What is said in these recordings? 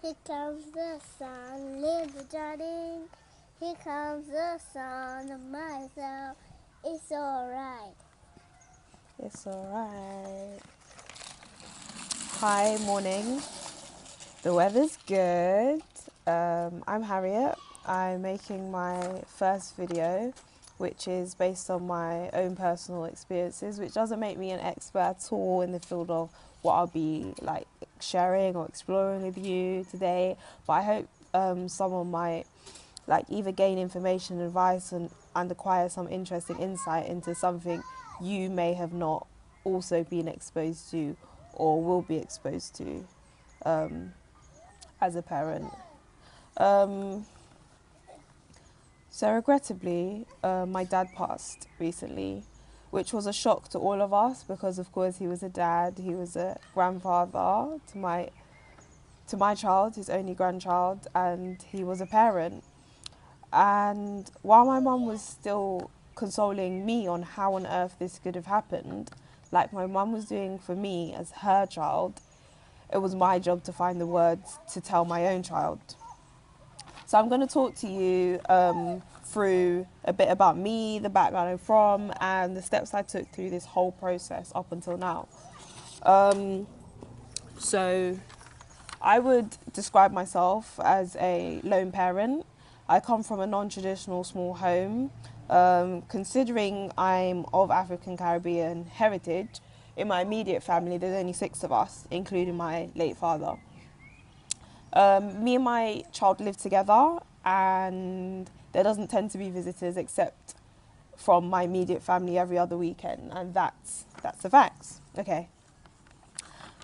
Here comes the sun, little darling. Here comes the sun of myself. It's alright. It's alright. Hi, morning. The weather's good. I'm Harriet. I'm making my first video, which is based on my own personal experiences, which doesn't make me an expert at all in the field of what I'll be like sharing or exploring with you today. But I hope someone might like either gain information, advice, and acquire some interesting insight into something you may have not also been exposed to or will be exposed to as a parent. So regrettably, my dad passed recently, which was a shock to all of us because, of course, he was a dad, he was a grandfather to my child, his only grandchild, and he was a parent. And while my mum was still consoling me on how on earth this could have happened, like my mum was doing for me as her child, it was my job to find the words to tell my own child. So I'm going to talk to you through a bit about me, the background I'm from, and the steps I took through this whole process up until now. So I would describe myself as a lone parent. I come from a non-traditional small home. Considering I'm of African Caribbean heritage, in my immediate family there's only 6 of us, including my late father. Me and my child live together, and there doesn't tend to be visitors except from my immediate family every other weekend, and that's the facts. Okay.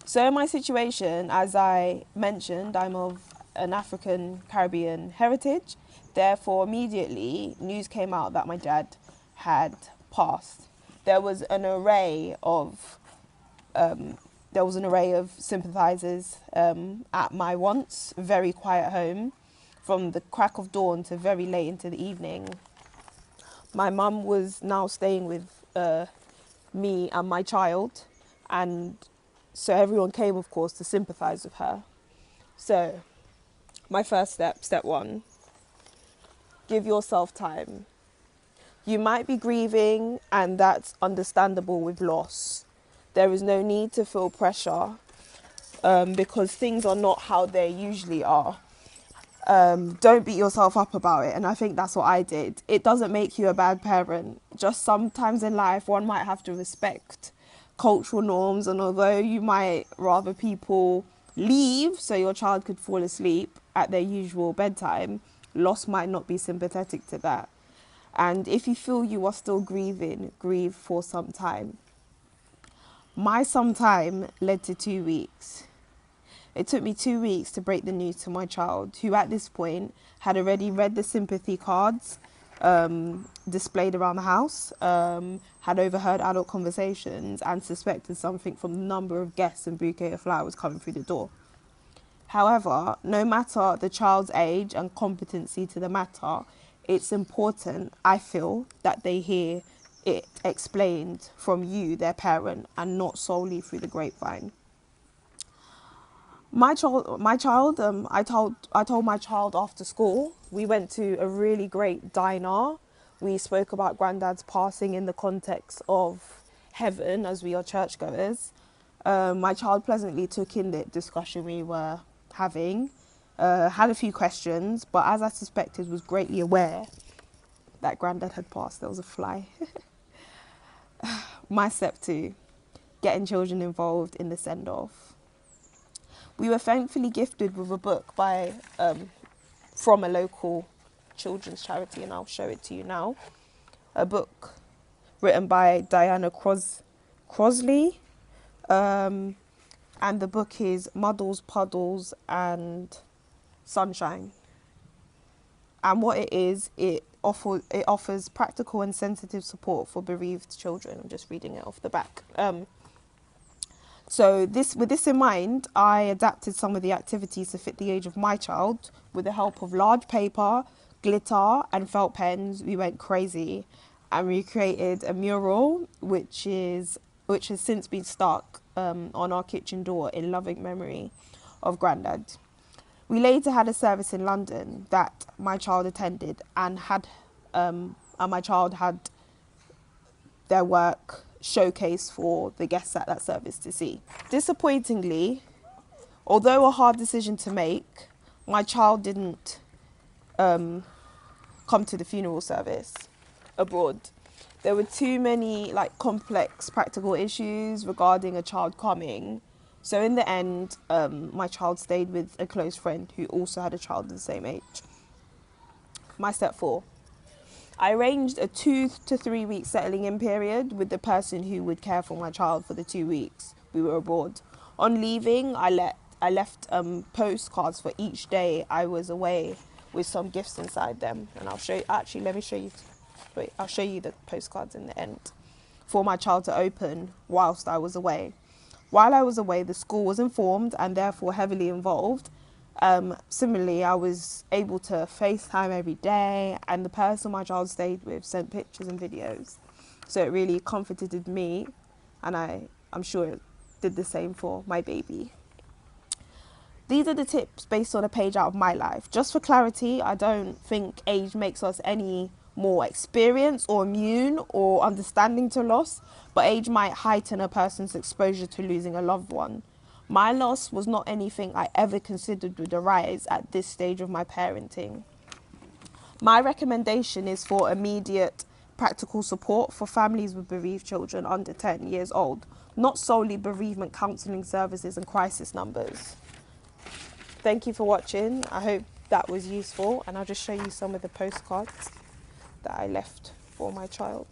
So in my situation, as I mentioned, I'm of an African Caribbean heritage. Therefore, immediately news came out that my dad had passed. There was an array of sympathisers at my once very quiet home, from the crack of dawn to very late into the evening. My mum was now staying with me and my child, and so everyone came, of course, to sympathise with her. So my first step 1, give yourself time. You might be grieving, and that's understandable with loss. There is no need to feel pressure because things are not how they usually are. Don't beat yourself up about it, and I think that's what I did. It doesn't make you a bad parent. Just sometimes in life one might have to respect cultural norms, and although you might rather people leave so your child could fall asleep at their usual bedtime, loss might not be sympathetic to that. And if you feel you are still grieving, grieve for some time. My some time led to 2 weeks. It took me 2 weeks to break the news to my child, who at this point had already read the sympathy cards displayed around the house, had overheard adult conversations, and suspected something from the number of guests and bouquet of flowers coming through the door. However, no matter the child's age and competency to the matter, it's important, I feel, that they hear it explained from you, their parent, and not solely through the grapevine. I told my child after school. We went to a really great diner. We spoke about Granddad's passing in the context of heaven, as we are churchgoers. My child pleasantly took in the discussion we were having, had a few questions, but as I suspected, was greatly aware that Granddad had passed. There was a fly. My step 2, getting children involved in the send-off. We were thankfully gifted with a book from a local children's charity, and I'll show it to you now. A book written by Diana Crosley, and the book is Muddles, Puddles and Sunshine. And what it is, it offers practical and sensitive support for bereaved children. I'm just reading it off the back. So with this in mind, I adapted some of the activities to fit the age of my child. With the help of large paper, glitter and felt pens, we went crazy and we created a mural which has since been stuck on our kitchen door in loving memory of Grandad. We later had a service in London that my child attended, and my child had their work showcased for the guests at that service to see. Disappointingly, although a hard decision to make, my child didn't come to the funeral service abroad. There were too many complex practical issues regarding a child coming. So in the end, my child stayed with a close friend who also had a child of the same age. My step 4. I arranged a 2 to 3 week settling in period with the person who would care for my child for the 2 weeks we were abroad. On leaving, I left postcards for each day I was away with some gifts inside them. And I'll show you, actually, let me show you. Wait, I'll show you the postcards in the end for my child to open whilst I was away. While I was away, the school was informed and therefore heavily involved. Similarly, I was able to FaceTime every day, and the person my child stayed with sent pictures and videos. So it really comforted me, and I'm sure it did the same for my baby. These are the tips based on a page out of my life. Just for clarity, I don't think age makes us any more experienced or immune or understanding to loss, but age might heighten a person's exposure to losing a loved one. My loss was not anything I ever considered would arise at this stage of my parenting. My recommendation is for immediate practical support for families with bereaved children under 10 years old, not solely bereavement counselling services and crisis numbers. Thank you for watching. I hope that was useful, and I'll just show you some of the postcards that I left for my child.